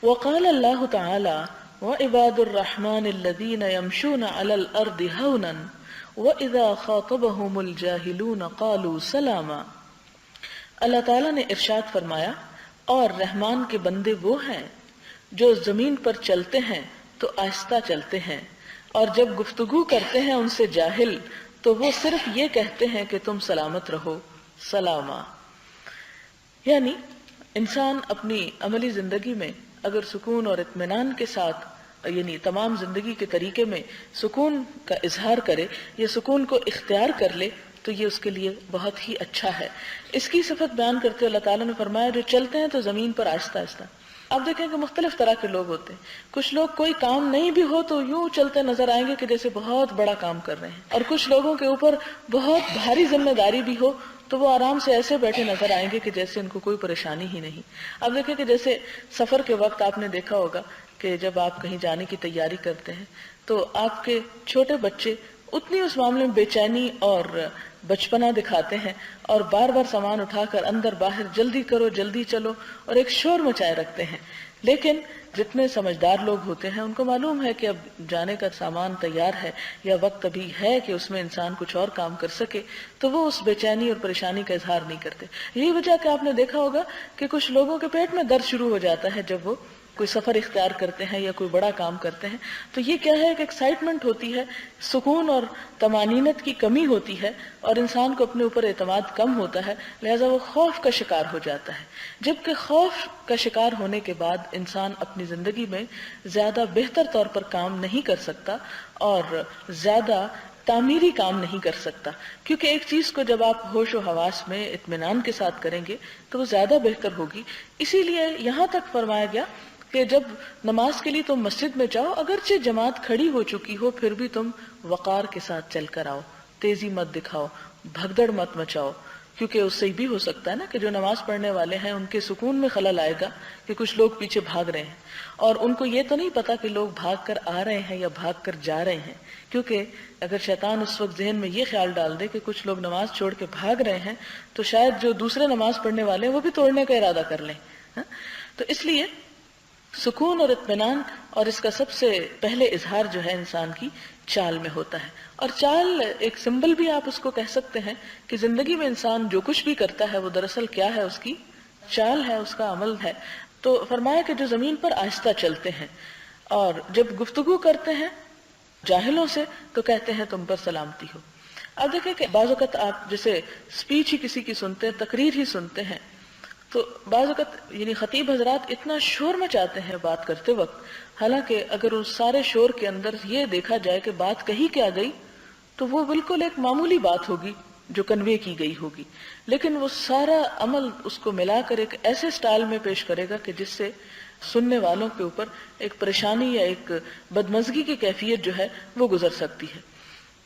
وقال اللہ تعالی وعباد الرحمن الذین یمشون علی الارض ہونا وَإِذَا خَاطَبَهُمُ الْجَاهِلُونَ قَالُوا سَلَامًا۔ اللہ تعالیٰ نے ارشاد فرمایا اور رحمان کے بندے وہ ہیں جو زمین پر چلتے ہیں تو آہستہ چلتے ہیں، اور جب گفتگو کرتے ہیں ان سے جاہل تو وہ صرف یہ کہتے ہیں کہ تم سلامت رہو، سلاما۔ یعنی انسان اپنی عملی زندگی میں اگر سکون اور اطمینان کے ساتھ یعنی تمام زندگی کے طریقے میں سکون کا اظہار کرے یا سکون کو اختیار کر لے تو یہ اس کے لیے بہت ہی اچھا ہے۔ اس کی صفت بیان کرتے اللہ تعالیٰ نے فرمایا جو چلتے ہیں تو زمین پر آہستہ آہستہ۔ آپ دیکھیں کہ مختلف طرح کے لوگ ہوتے ہیں، کچھ لوگ کوئی کام نہیں بھی ہو تو یوں چلتے نظر آئیں گے کہ جیسے بہت بڑا کام کر رہے ہیں، اور کچھ لوگوں کے اوپر بہت بھاری ذمہ داری بھی ہو تو وہ آرام سے ایسے بیٹھے نظر آئیں گے کہ جیسے ان کو کوئی پریشانی ہی نہیں۔ آپ دیکھیں کہ جیسے سفر کے وقت آپ نے دیکھا ہوگا کہ جب آپ کہیں جانے کی تیاری کرتے ہیں تو آپ کے چھوٹے بچے اتنی اس معاملے میں بے چینی اور بچپنا دکھاتے ہیں اور بار بار سامان اٹھا کر اندر باہر جلدی کرو جلدی چلو اور ایک شور مچائے رکھتے ہیں، لیکن جتنے سمجھدار لوگ ہوتے ہیں ان کو معلوم ہے کہ اب جانے کا سامان تیار ہے یا وقت ابھی ہے کہ اس میں انسان کچھ اور کام کر سکے، تو وہ اس بے چینی اور پریشانی کا اظہار نہیں کرتے۔ یہی وجہ کہ آپ نے دیکھا ہوگا کہ کچھ لوگوں کے پیٹ میں درد شروع ہو جاتا ہے جب وہ کوئی سفر اختیار کرتے ہیں یا کوئی بڑا کام کرتے ہیں، تو یہ کیا ہے کہ ایکسائٹمنٹ ہوتی ہے، سکون اور طمانینت کی کمی ہوتی ہے اور انسان کو اپنے اوپر اعتماد کم ہوتا ہے، لہذا وہ خوف کا شکار ہو جاتا ہے۔ جبکہ خوف کا شکار ہونے کے بعد انسان اپنی زندگی میں زیادہ بہتر طور پر کام نہیں کر سکتا اور زیادہ تعمیری کام نہیں کر سکتا، کیونکہ ایک چیز کو جب آپ ہوش و حواس میں اطمینان کے ساتھ کریں گے تو وہ زیادہ بہتر ہوگی۔ اسی لیے یہاں تک فرمایا گیا کہ جب نماز کے لیے تم مسجد میں جاؤ، اگرچہ جماعت کھڑی ہو چکی ہو پھر بھی تم وقار کے ساتھ چل کر آؤ، تیزی مت دکھاؤ، بھگدڑ مت مچاؤ، کیونکہ اس سے بھی ہو سکتا ہے نا کہ جو نماز پڑھنے والے ہیں ان کے سکون میں خلل آئے گا کہ کچھ لوگ پیچھے بھاگ رہے ہیں اور ان کو یہ تو نہیں پتا کہ لوگ بھاگ کر آ رہے ہیں یا بھاگ کر جا رہے ہیں، کیونکہ اگر شیطان اس وقت ذہن میں یہ خیال ڈال دے کہ کچھ لوگ نماز چھوڑ کے بھاگ رہے ہیں تو شاید جو دوسرے نماز پڑھنے والے ہیں وہ بھی توڑنے کا ارادہ کر لیں۔ تو اس لیے سکون اور اطمینان اور اس کا سب سے پہلے اظہار جو ہے انسان کی چال میں ہوتا ہے، اور چال ایک سمبل بھی آپ اس کو کہہ سکتے ہیں کہ زندگی میں انسان جو کچھ بھی کرتا ہے وہ دراصل کیا ہے، اس کی چال ہے، اس کا عمل ہے۔ تو فرمایا کہ جو زمین پر آہستہ چلتے ہیں اور جب گفتگو کرتے ہیں جاہلوں سے تو کہتے ہیں تم پر سلامتی ہو۔ اب دیکھیں کہ بعض اوقات آپ جیسے اسپیچ ہی کسی کی سنتے ہیں، تقریر ہی سنتے ہیں، تو بعض اوقات یعنی خطیب حضرات اتنا شور مچاتے ہیں بات کرتے وقت، حالانکہ اگر اس سارے شور کے اندر یہ دیکھا جائے کہ بات کہی کیا گئی تو وہ بالکل ایک معمولی بات ہوگی جو کنوے کی گئی ہوگی، لیکن وہ سارا عمل اس کو ملا کر ایک ایسے سٹائل میں پیش کرے گا کہ جس سے سننے والوں کے اوپر ایک پریشانی یا ایک بدمزگی کی کیفیت جو ہے وہ گزر سکتی ہے۔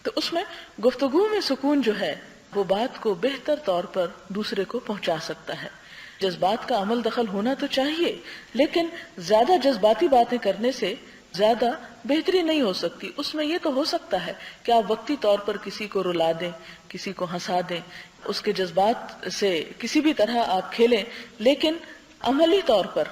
تو اس میں گفتگو میں سکون جو ہے وہ بات کو بہتر طور پر دوسرے کو پہنچا سکتا ہے۔ جذبات کا عمل دخل ہونا تو چاہیے، لیکن زیادہ جذباتی باتیں کرنے سے زیادہ بہتری نہیں ہو سکتی۔ اس میں یہ تو ہو سکتا ہے کہ آپ وقتی طور پر کسی کو رلا دیں، کسی کو ہنسا دیں، اس کے جذبات سے کسی بھی طرح آپ کھیلیں، لیکن عملی طور پر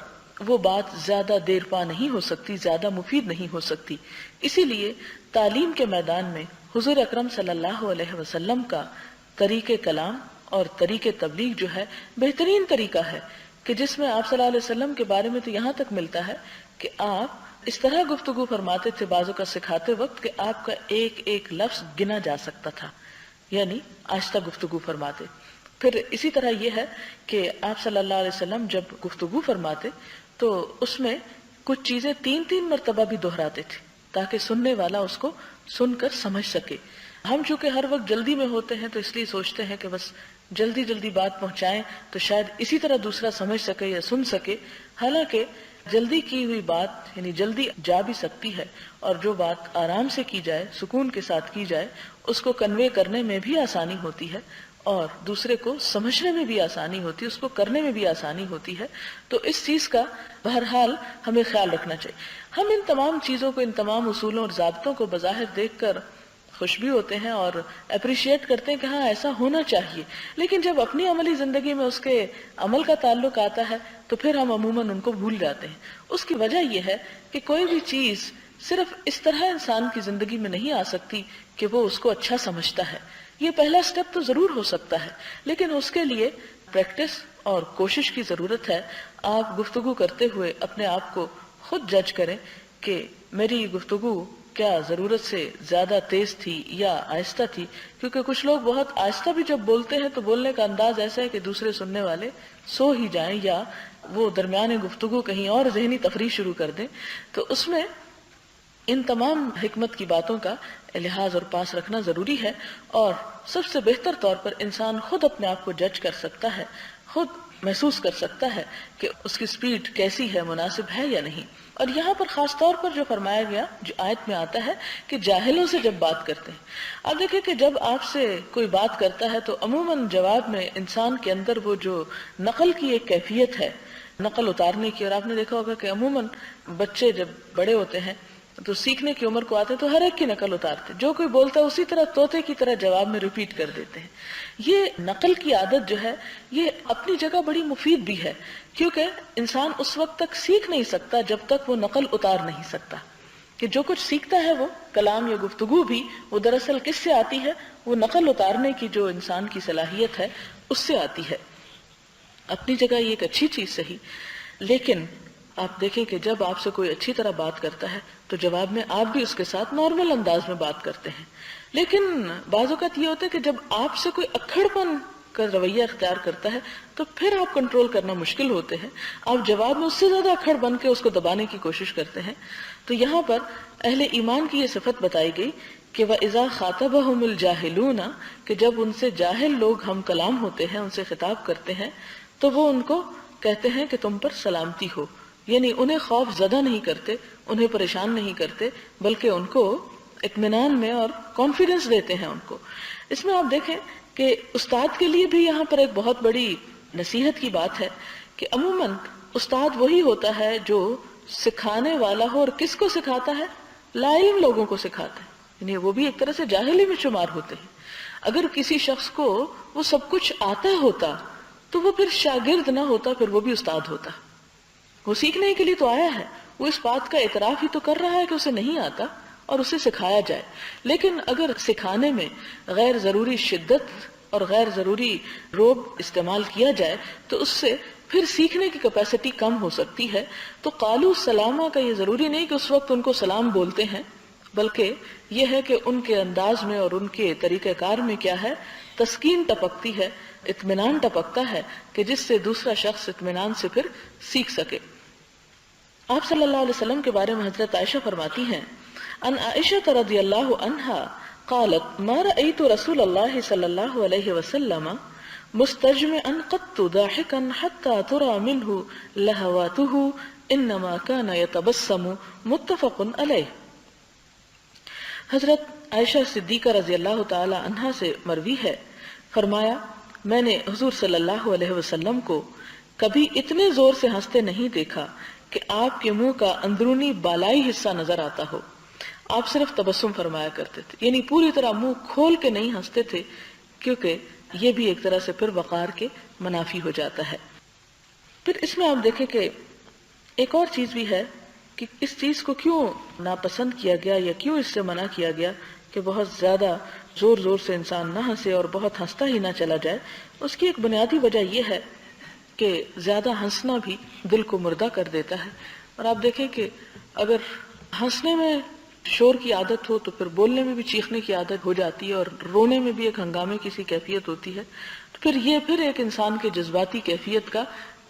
وہ بات زیادہ دیر پا نہیں ہو سکتی، زیادہ مفید نہیں ہو سکتی۔ اسی لیے تعلیم کے میدان میں حضور اکرم صلی اللہ علیہ وسلم کا طریقہ کلام اور طریقہ تبلیغ جو ہے بہترین طریقہ ہے کہ جس میں آپ صلی اللہ علیہ وسلم کے بارے میں تو یہاں تک ملتا ہے کہ آپ اس طرح گفتگو فرماتے تھے بعضوں کا سکھاتے وقت کہ آپ کا ایک ایک لفظ گنا جا سکتا تھا، یعنی آہستہ گفتگو فرماتے۔ پھر اسی طرح یہ ہے کہ آپ صلی اللہ علیہ وسلم جب گفتگو فرماتے تو اس میں کچھ چیزیں 3 مرتبہ بھی دہراتے تھے تاکہ سننے والا اس کو سن کر سمجھ سکے۔ ہم چونکہ ہر وقت جلدی میں ہوتے ہیں تو اس لیے سوچتے ہیں کہ بس جلدی جلدی بات پہنچائیں تو شاید اسی طرح دوسرا سمجھ سکے یا سن سکے، حالانکہ جلدی کی ہوئی بات یعنی جلدی جا بھی سکتی ہے، اور جو بات آرام سے کی جائے، سکون کے ساتھ کی جائے، اس کو کنوے کرنے میں بھی آسانی ہوتی ہے اور دوسرے کو سمجھنے میں بھی آسانی ہوتی ہے، اس کو کرنے میں بھی آسانی ہوتی ہے۔ تو اس چیز کا بہرحال ہمیں خیال رکھنا چاہیے۔ ہم ان تمام چیزوں کو، ان تمام اصولوں اور ضابطوں کو بظاہر دیکھ کر خوش بھی ہوتے ہیں اور اپریشیٹ کرتے ہیں کہ ہاں ایسا ہونا چاہیے، لیکن جب اپنی عملی زندگی میں اس کے عمل کا تعلق آتا ہے تو پھر ہم عموماً ان کو بھول جاتے ہیں۔ اس کی وجہ یہ ہے کہ کوئی بھی چیز صرف اس طرح انسان کی زندگی میں نہیں آ سکتی کہ وہ اس کو اچھا سمجھتا ہے۔ یہ پہلا سٹیپ تو ضرور ہو سکتا ہے، لیکن اس کے لیے پریکٹس اور کوشش کی ضرورت ہے۔ آپ گفتگو کرتے ہوئے اپنے آپ کو خود جج کریں کہ میری گفتگو کیا ضرورت سے زیادہ تیز تھی یا آہستہ تھی، کیونکہ کچھ لوگ بہت آہستہ بھی جب بولتے ہیں تو بولنے کا انداز ایسا ہے کہ دوسرے سننے والے سو ہی جائیں یا وہ درمیان گفتگو کہیں اور ذہنی تفریح شروع کر دیں۔ تو اس میں ان تمام حکمت کی باتوں کا لحاظ اور پاس رکھنا ضروری ہے، اور سب سے بہتر طور پر انسان خود اپنے آپ کو جج کر سکتا ہے، خود محسوس کر سکتا ہے کہ اس کی سپیڈ کیسی ہے، مناسب ہے یا نہیں۔ اور یہاں پر خاص طور پر جو فرمایا گیا، جو آیت میں آتا ہے کہ جاہلوں سے جب بات کرتے ہیں، آپ دیکھیں کہ جب آپ سے کوئی بات کرتا ہے تو عموماً جواب میں انسان کے اندر وہ جو نقل کی ایک کیفیت ہے، نقل اتارنے کی، اور آپ نے دیکھا ہوگا کہ عموماً بچے جب بڑے ہوتے ہیں تو سیکھنے کی عمر کو آتے ہیں تو ہر ایک کی نقل اتارتے، جو کوئی بولتا ہے اسی طرح طوطے کی طرح جواب میں ریپیٹ کر دیتے ہیں۔ یہ نقل کی عادت جو ہے یہ اپنی جگہ بڑی مفید بھی ہے، کیونکہ انسان اس وقت تک سیکھ نہیں سکتا جب تک وہ نقل اتار نہیں سکتا، کہ جو کچھ سیکھتا ہے وہ کلام یا گفتگو بھی وہ دراصل کس سے آتی ہے، وہ نقل اتارنے کی جو انسان کی صلاحیت ہے اس سے آتی ہے۔ اپنی جگہ یہ ایک اچھی چیز صحیح، لیکن آپ دیکھیں کہ جب آپ سے کوئی اچھی طرح بات کرتا ہے تو جواب میں آپ بھی اس کے ساتھ نارمل انداز میں بات کرتے ہیں، لیکن بعض اوقات یہ ہوتا ہے کہ جب آپ سے کوئی اکھڑ پن کا رویہ اختیار کرتا ہے تو پھر آپ کنٹرول کرنا مشکل ہوتے ہیں، آپ جواب میں اس سے زیادہ اکھڑ بن کے اس کو دبانے کی کوشش کرتے ہیں۔ تو یہاں پر اہل ایمان کی یہ صفت بتائی گئی کہ وَإِذَا خَاطَبَهُمُ الْجَاهِلُونَ، کہ جب ان سے جاہل لوگ ہم کلام ہوتے ہیں، ان سے خطاب کرتے ہیں تو وہ ان کو کہتے ہیں کہ تم پر سلامتی ہو، یعنی انہیں خوف زدہ نہیں کرتے، انہیں پریشان نہیں کرتے، بلکہ ان کو اطمینان میں اور کانفیڈنس دیتے ہیں ان کو۔ اس میں آپ دیکھیں کہ استاد کے لیے بھی یہاں پر ایک بہت بڑی نصیحت کی بات ہے کہ عموماً استاد وہی ہوتا ہے جو سکھانے والا ہو، اور کس کو سکھاتا ہے؟ لا علم لوگوں کو سکھاتا ہے، یعنی وہ بھی ایک طرح سے جاہلی میں شمار ہوتے ہیں۔ اگر کسی شخص کو وہ سب کچھ آتا ہوتا تو وہ پھر شاگرد نہ ہوتا، پھر وہ بھی استاد ہوتا۔ وہ سیکھنے کے لیے تو آیا ہے، وہ اس بات کا اعتراف ہی تو کر رہا ہے کہ اسے نہیں آتا اور اسے سکھایا جائے۔ لیکن اگر سکھانے میں غیر ضروری شدت اور غیر ضروری روب استعمال کیا جائے تو اس سے پھر سیکھنے کی کیپیسٹی کم ہو سکتی ہے۔ تو قالوا سلاما کا یہ ضروری نہیں کہ اس وقت ان کو سلام بولتے ہیں، بلکہ یہ ہے کہ ان کے انداز میں اور ان کے طریقہ کار میں کیا ہے، تسکین ٹپکتی ہے، اطمینان ٹپکتا ہے کہ جس سے دوسرا شخص اطمینان سے پھر سیکھ سکے۔ آپ صلی اللہ علیہ وسلم کے بارے میں حضرت عائشہ فرماتی ہیں، ان عائشہ رضی اللہ عنہا قالت ما رأيت رسول اللہ صلی اللہ علیہ وسلم مستجمعا قط ضاحكا حتى ترى منه لهواته انما كان يتبسم متفق علیہ۔ حضرت عائشہ صدیقہ رضی اللہ تعالی عنہا سے مروی ہے، فرمایا میں نے حضور صلی اللہ علیہ وسلم کو کبھی اتنے زور سے ہنستے نہیں دیکھا کہ آپ کے منہ کا اندرونی بالائی حصہ نظر آتا ہو۔ آپ صرف تبسم فرمایا کرتے تھے، یعنی پوری طرح منہ کھول کے نہیں ہنستے تھے، کیونکہ یہ بھی ایک طرح سے پھر وقار کے منافی ہو جاتا ہے۔ پھر اس میں آپ دیکھیں کہ ایک اور چیز بھی ہے کہ اس چیز کو کیوں ناپسند کیا گیا یا کیوں اس سے منع کیا گیا کہ بہت زیادہ زور زور سے انسان نہ ہنسے اور بہت ہنستا ہی نہ چلا جائے۔ اس کی ایک بنیادی وجہ یہ ہے کہ زیادہ ہنسنا بھی دل کو مردہ کر دیتا ہے، اور آپ دیکھیں کہ اگر ہنسنے میں شور کی عادت ہو تو پھر بولنے میں بھی چیخنے کی عادت ہو جاتی ہے، اور رونے میں بھی ایک ہنگامے کی سی کیفیت ہوتی ہے، تو پھر یہ پھر ایک انسان کے جذباتی کیفیت کا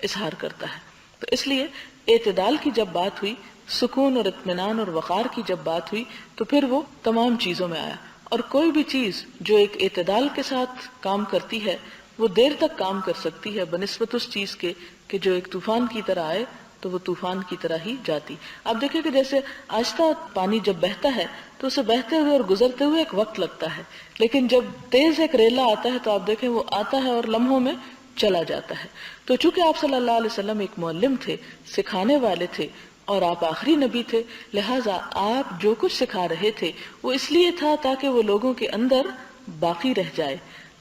اظہار کرتا ہے۔ تو اس لیے اعتدال کی جب بات ہوئی، سکون اور اطمینان اور وقار کی جب بات ہوئی تو پھر وہ تمام چیزوں میں آیا، اور کوئی بھی چیز جو ایک اعتدال کے ساتھ کام کرتی ہے وہ دیر تک کام کر سکتی ہے بنسبت اس چیز کے کہ جو ایک طوفان کی طرح آئے تو وہ طوفان کی طرح ہی جاتی۔ آپ دیکھیں کہ جیسے آہستہ پانی جب بہتا ہے تو اسے بہتے ہوئے اور گزرتے ہوئے ایک وقت لگتا ہے، لیکن جب تیز ایک ریلا آتا ہے تو آپ دیکھیں وہ آتا ہے اور لمحوں میں چلا جاتا ہے۔ تو چونکہ آپ صلی اللہ علیہ وسلم ایک معلم تھے، سکھانے والے تھے، اور آپ آخری نبی تھے، لہٰذا آپ جو کچھ سکھا رہے تھے وہ اس لیے تھا تاکہ وہ لوگوں کے اندر باقی رہ جائے،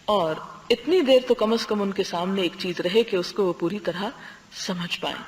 اور اتنی دیر تو کم از کم ان کے سامنے ایک چیز رہے کہ اس کو وہ پوری طرح سمجھ پائیں۔